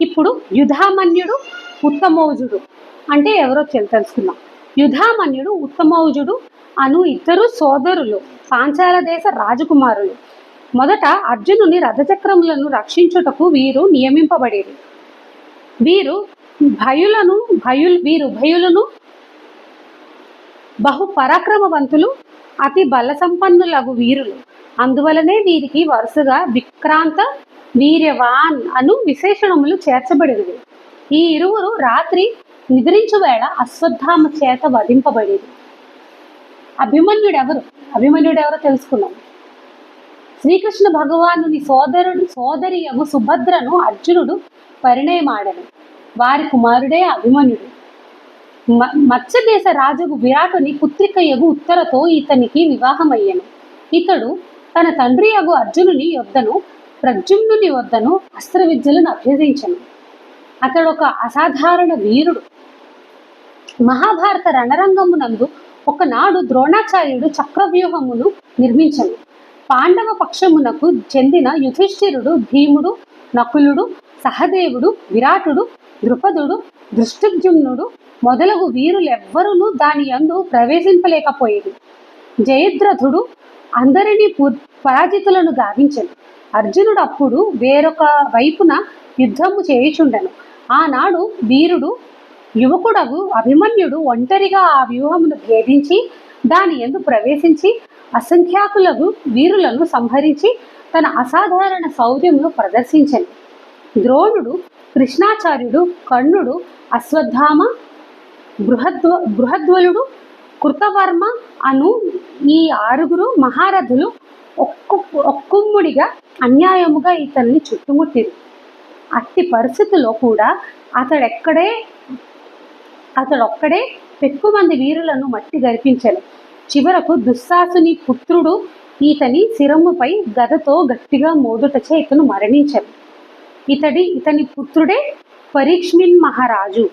ఇప్పుడు యుధామన్యుడు ఉత్తమౌజుడు అంటే ఎవరో తెలుసుకుందాం. యుధామన్యుడు ఉత్తమౌజుడు అను ఇద్దరు సోదరులు పాంచాల దేశ రాజకుమారులు. మొదట అర్జునుని రథచక్రములను రక్షించుటకు వీరు నియమింపబడేది. వీరు భయులను బహు పరాక్రమవంతులు, అతి బల సంపన్నులగు వీరులు. అందువలనే వీరికి వరుసగా విక్రాంత, వీర్యవాన్ అను విశేషణములు చేర్చబడినవి. ఈ ఇరువురు రాత్రి నిద్రించు వేళ అశ్వత్థామ చేత వధింపబడేది. అభిమన్యుడెవరో తెలుసుకున్నాం. శ్రీకృష్ణ భగవానుని సోదరియగు సుభద్రను అర్జునుడు పరిణయమాడను. వారి కుమారుడే అభిమన్యుడు. మత్స్యదేశ రాజుకు విరాటుని పుత్రికయగు ఉత్తరతో ఇతనికి వివాహమయ్యను. ఇతడు తన తండ్రి యగు అర్జునుని యొద్దను ప్రద్యుమ్నుని వద్దను అస్త్ర విద్యలను అభ్యసించను. అతడు ఒక అసాధారణ వీరుడు. మహాభారత రణరంగమునందు ఒకనాడు ద్రోణాచార్యుడు చక్రవ్యూహమును నిర్మించను. పాండవ పక్షమునకు చెందిన యుధిష్ఠిరుడు, భీముడు, నకులుడు, సహదేవుడు, విరాటుడు, ద్రుపదుడు, దృష్టద్యుమ్నుడు మొదలగు వీరులెవ్వరూ దాని యందు ప్రవేశింపలేకపోయేది. జయద్రథుడు అందరినీ పరాజితులను గావించెను. అర్జునుడు అప్పుడు వేరొక వైపున యుద్ధము చేయుచుండెను. ఆనాడు వీరుడు యువకుడగు అభిమన్యుడు ఒంటరిగా ఆ వ్యూహమును భేదించి దాని యందు ప్రవేశించి అసంఖ్యాకులకు వీరులను సంహరించి తన అసాధారణ శౌర్యమును ప్రదర్శించెను. ద్రోణుడు, కృష్ణాచార్యుడు, కర్ణుడు, అశ్వత్థామ, బృహద్వలుడు, కృతవర్మ అను ఈ 6 మహారథులు ఒక్కుమ్ముడిగా అన్యాయముగా ఇతన్ని చుట్టుముట్టిరు. అట్టి పరిస్థితుల్లో కూడా అతడొక్కడే పెక్కుమంది వీరులను మట్టి గరిపించెను. చివరకు దుశ్శాసుని పుత్రుడు ఇతని శిరముపై గదతో గట్టిగా మోదుటచే ఇతను మరణించెను. ఇతని పుత్రుడే పరీక్ష్మిన్ మహారాజు.